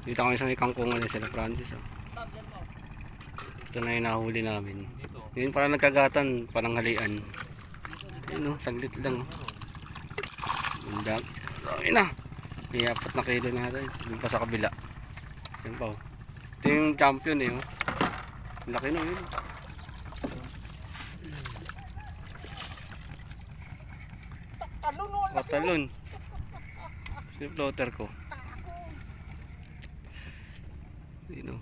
Dito kami sa may kangkungan sila Francis. Oh. Ito na yung nahuli namin. Yun parang nagkagatan, pananghalian. Ayun, saglit lang. Bundag. Ayun na. May 4 na kilo natin. Doon pa sa kabila. Yan pa. Ito yung champion eh. Oh. Laki na yun. Talon. Yung floater ko. Ayun o.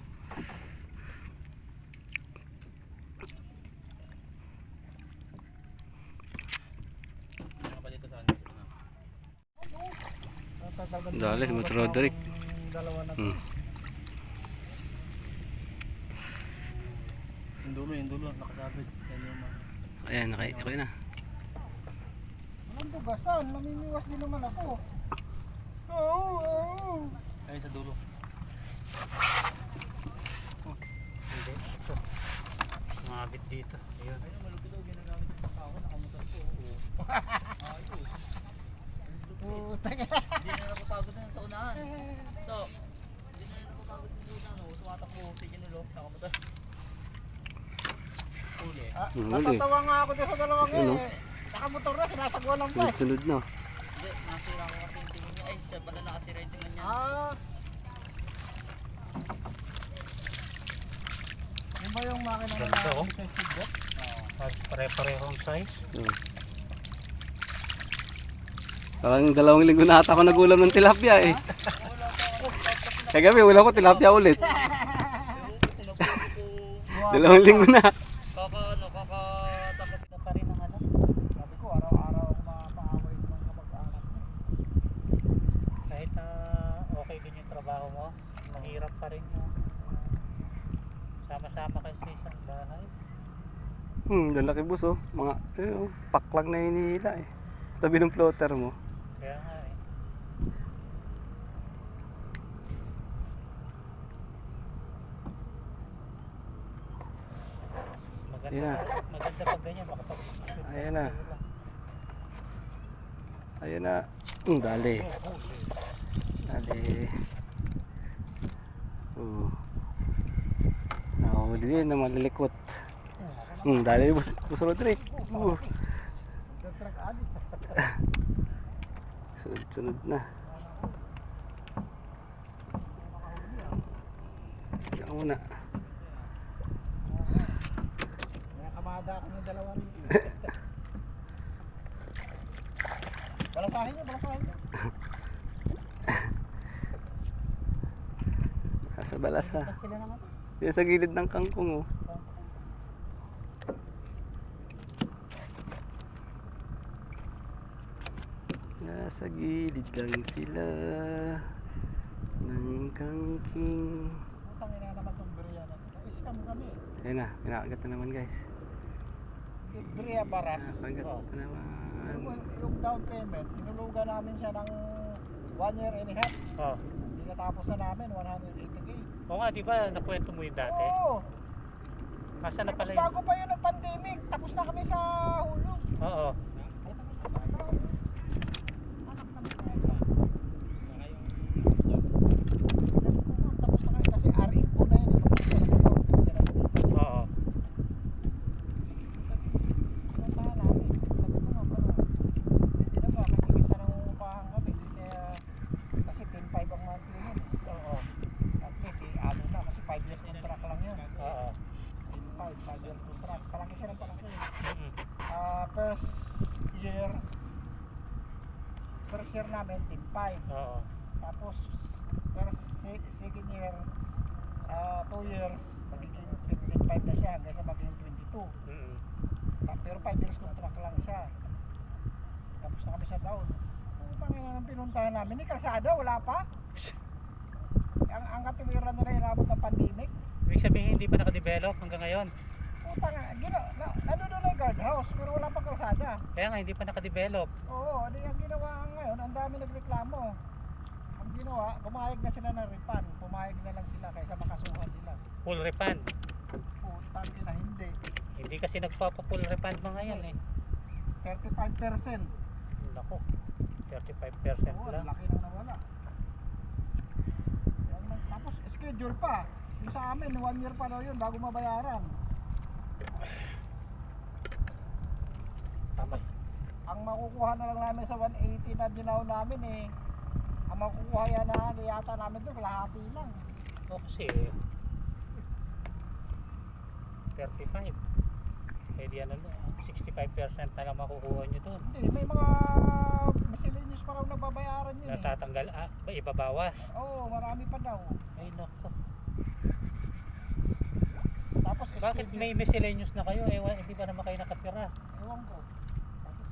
Dali, si Mr. Roderick. Yung dulo, nakasabit. Ayan, ako na. Walang bugasan, namimiwas din naman ako. Ay, sa dulo. Hindi, ito. Mabit dito. Ayun. Ayun, malupit daw ginagamit ng pangkawan. Nakamutan ko. Hindi na napapagod na sa unahan. So, hindi na napapagod sa unahan. Tumatakbo, siginulo, nakamutan. Huli. Natatawa nga ako dito sa dalawang nakamotor na, sinasagwa lang pa eh. Sunod na. Hindi, nasira ko kasi yung tingin niya. Ay, siya pala nakasira yung tingin niya. Yun ba yung makina na Ganda, oh. sa speedboat? Pare-parehong size. Parang 2 linggo na ata ako nagulam ng tilapia eh. Kagabi wala ko tilapia ulit. 2 linggo na. Kakatapos na pa rin ang ano. Sabi ko, araw-araw ako makapaaway ng kapag-anak mo. Kahit na okay din yung trabaho mo, mahirap pa rin yung sama-sama kayo sa isang bahay. Lalaki bus oh. Mga paklang na hinihila eh. Tabi ng floater mo. Kaya nga eh. Maganda pag ganyan, makapag-shoot. Ayan na. Ayan na. Dali. Dali. Nahuli din na malilikot. Dali bus Roderick. Nag-track addict. Sunod na. Ikaw muna. Kamada ako ng 2 rin. Balasahin niyo. Nasa balasa. Sila naman. Yan sa gilid ng kangkong oh. Nasa gilid lang sila ng kangking. Tangina naman tong Berea na. Na-scam kami. Ayun na, pinakagat na naman guys. Berea Baras. Pinakagat na naman. Yung down payment, tinulugan namin siya ng 1 year and a half. Oh. Hindi natapos na namin, 180k. Oo nga, di ba nakwento mo yung dati? Oo. Asa na pala Tapos yun? bago pa yun ng pandemic, tapos na kami sa hulog. Oo. Tapos na kami kasi RFO na yun. Oo. Puntahan namin. Sabi ko nga pala, hindi na ba? Kasi isa nang upahan kami. Kasi 10.5 ang monthly nun. Oo. At least, ano na, kasi 5 years contract lang yun. Oo. 5 years contract. Palaki siya ng palaki. Mm-mm. First year namin, 10.5. Oo. Tapos, second year, 2 years, magiging 15.5 na siya hanggang sa magiging 22. Mm-mm. Pero 5 years contract lang siya. Tapos na kami sa down. Kung pangina ng pinuntahan namin, ni kalsada, wala pa. Ang katiwiran nila inabot ng pandemic. Ibig sabihin hindi pa nakadevelop hanggang ngayon. Puta nga, nandun na yung guardhouse, pero wala pang kalsada. Kaya nga hindi pa nakadevelop. Oo, ano yung ginawa ngayon, ang dami nagreklamo. Ang ginawa, pumayag na sila ng refund. Pumayag na lang sila kaysa makasuhan sila. Full refund. Putang ina, hindi. Hindi kasi nagpapa-full refund mga ngayon eh. 35%. Naku, 35% Oo, lang. laki nang nawala. Yan, schedule pa. Yung sa amin, 1 year pa daw yun bago mabayaran. Tapos, ang makukuha na lang namin sa 180 na dinaw namin eh, ang makukuha yan na yata namin doon, kalahati lang. O kasi 35. Eh di ano, 65% na lang makukuha nyo doon. Hindi, may mga miscellaneous pa raw nababayaran yun eh. Natatanggal, ibabawas. Oo, marami pa daw. Ay nako. Tapos Bakit schedule- may miscellaneous na kayo? Ewan, hindi ba naman kayo nakatira? Ewan ko. Tapos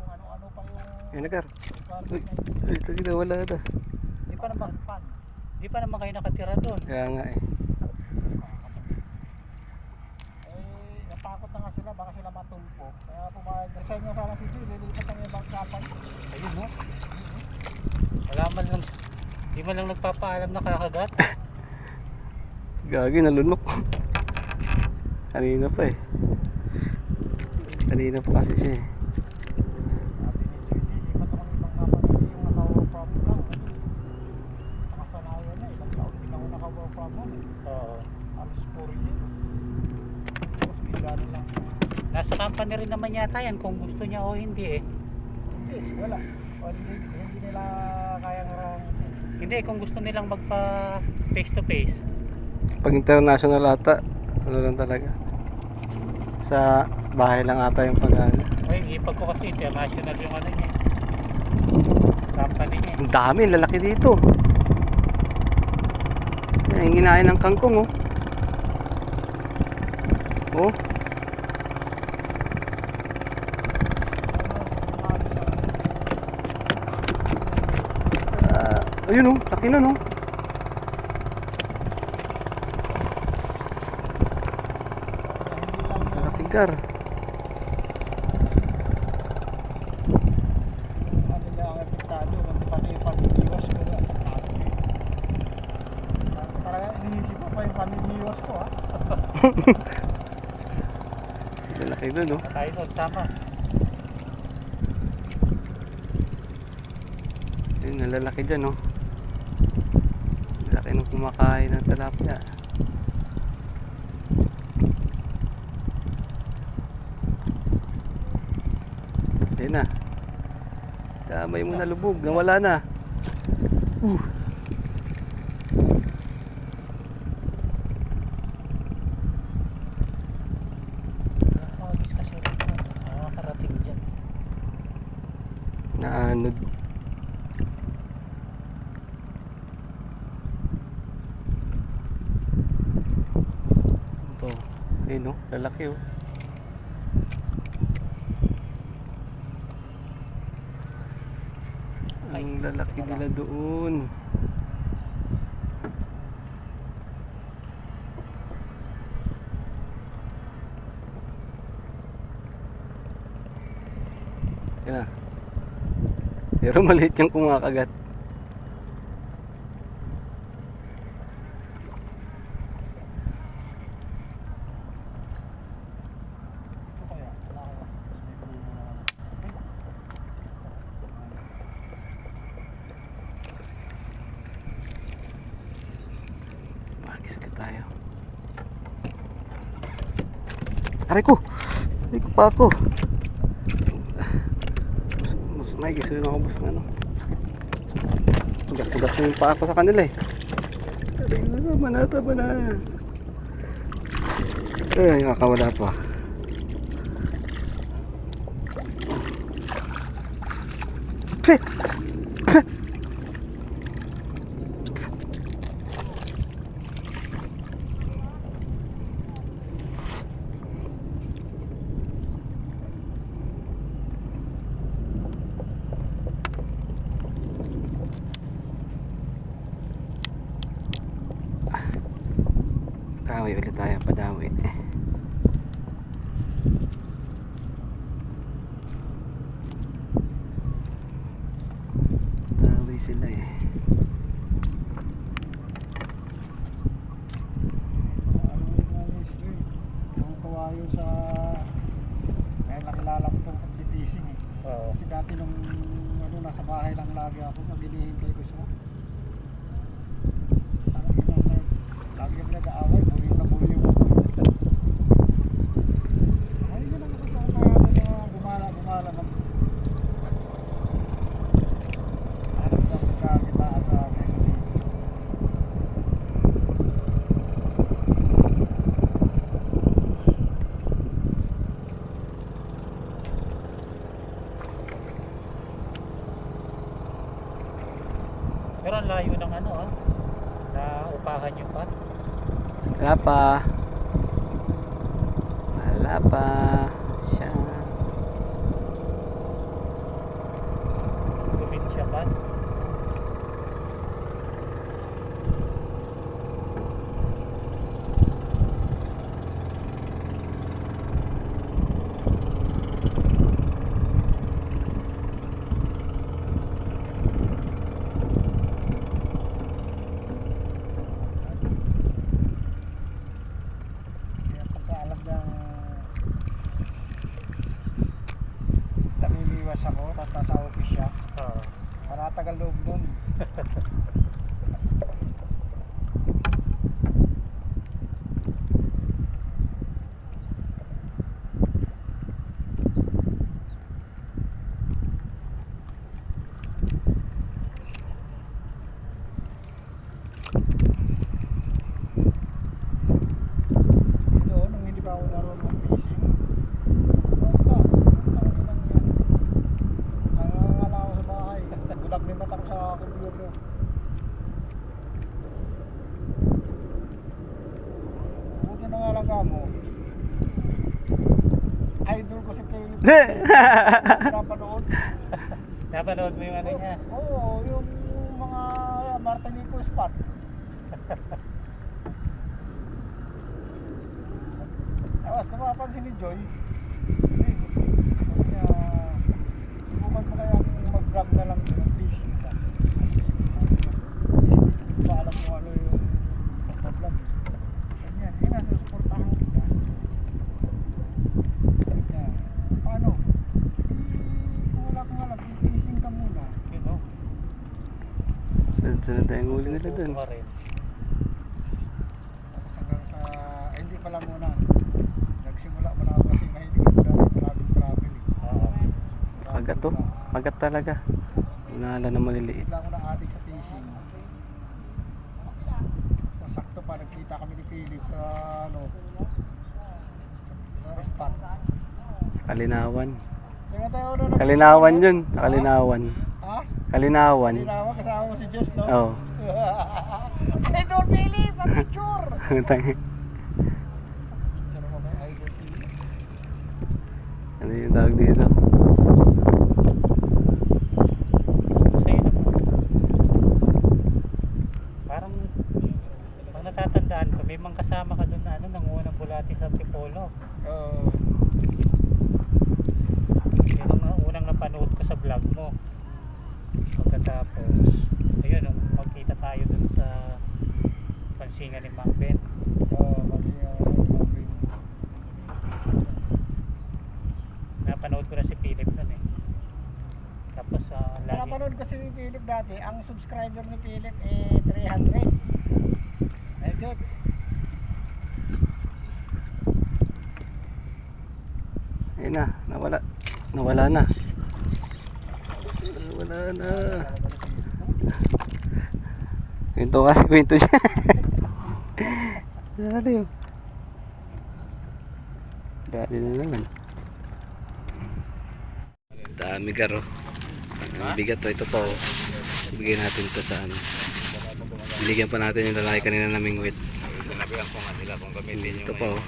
kung ano-ano pa yung Yan nagar. Uy, requirement na ito gina, wala na. Di pa naman, pan. di pa naman kayo nakatira doon. Kaya nga eh. Natakot na nga sila, baka sila matulpo. Kaya pumayag. Resign nga sana si Joy, lilipat ang ibang kapan. Ayun no. Wala man lang, di man lang nagpapaalam na kakagat. Gagi, nalunok. Kanina pa eh. Kanina pa kasi siya eh. Sabi ni Joy, lilipat ang ibang kapan. Hindi yung naka-work from lang. Nakasanayan na, ilang taon din ako naka-work from home. Oo. Alos 4 years. Tapos bigyan lang. Nasa company rin naman yata yan kung gusto niya o hindi eh. Hindi, wala. O, hindi nila kayang harangin. Hindi, kung gusto nilang magpa face to face. Pag international ata, ano lang talaga. Sa bahay lang ata yung pag-ano. Ay, ipag ko kasi international yung ano niya. Company niya. Ang dami, lalaki dito. Yan, yung ginain ng kangkong oh. Oh, ayun oh, laki na no. Laki gar. Ano niya ang epektado, kung paniniwas ko na. Talaga iniisip ko pa yung paniniwas ko ha. Laki doon no. Tayo doon, sama. Ayun, nalalaki dyan no. Laki nung kumakain ng tilapia. Ayun na. Damay mo na lubog, nawala na. Nakakabis kasi rito. Nakakarating dyan. Naanod. Ito. Ayun no, lalaki oh. Ang lalaki nila doon. Yan na. Pero maliit yung kumakagat. Ito kaya, wala kaya. Tapos may paniniwan naman. Magis ka tayo. Aray ko! Aray ko pa ako. Mas may gisunin ako boss ng ano. Sakit. Sugat-sugat na yung pa ako sa kanila eh. Aray ko na, manata ba na? Ay, kakawala pa. Peh! Peh! Padawi ulit tayo, padawi. Padawi sila eh. Yung kawayo sa kaya nakilala ko itong pag-fishing eh. Oo. Kasi dati nung ano, nasa bahay lang lagi ako pag hinihintay ko siya. ano na upakan yung pa. Wala pa. Wala pa. Siya. Probinsya pa. Kaya pagka alam na namimiwas ako, tapos nasa office siya, Oo. paratagal loob nun. Yun, nung hindi pa ako naroon ng fishing. Wala, ang tanong yan. Nangangala ako sa bahay. Bulag din mata ko sa computer. Buti na nga lang ka mo. Idol ko si Philip. Pinapanood. Napanood mo yung ano niya? Oo, yung mga Martinico spot. Tapos napapansin ni Joy. Sabi niya, subukan mo kaya mag-vlog na lang ng fishing ka. Hindi pa alam mo ano yung mag-vlog. Sabi niya, sige na, susuportahan kita. Sabi niya, paano? Kung wala kang alam, fishing ka muna. You know? Sunod tayong huli nila dun. Pa rin. Tapos hanggang sa, hindi pala muna. Nagsimula mo na ako kasi mahilig ako dati travel. Oo. Kagat to. Kagat talaga. Unala na maliliit. Bigla ako na addict sa fishing. Tapos sakto pa, nagkita kami ni Philip sa ano, sa spot. Sa Kalinawan. Kaya tayo na Kalinawan yun. Sa Kalinawan. Ha? Kalinawan. Kalinawan, kasama mo si Jess, no? Oo. Idol Philip, a picture! Tang- Picture mo kay Idol Philip. Ano yung tawag dito? Sa'yo na po. Parang pag natatandaan ko, may mga kasama ka doon na ano, nanguha ng bulati sa Tipolo. Oo. Yun ang unang napanood ko sa vlog mo. Pagkatapos, ayun, nung magkita tayo doon sa pansingan ni Mang Ben. Mali Napanood ko na si Philip nun eh. Tapos lagi. napanood ko si Philip dati, ang subscriber ni Philip eh 300. Very good. Ayun na. Nawala. Nawala na. Nawala na. Kwento kasi kwento siya. Dali yun. Dali na naman. Dami garo. Ang bigat to. Ito to. Bigyan natin to sa ano. Binigyan pa natin yung lalaki kanina naming wit. Sinabihan ko nga nila kung gamitin Ito yung pa oh.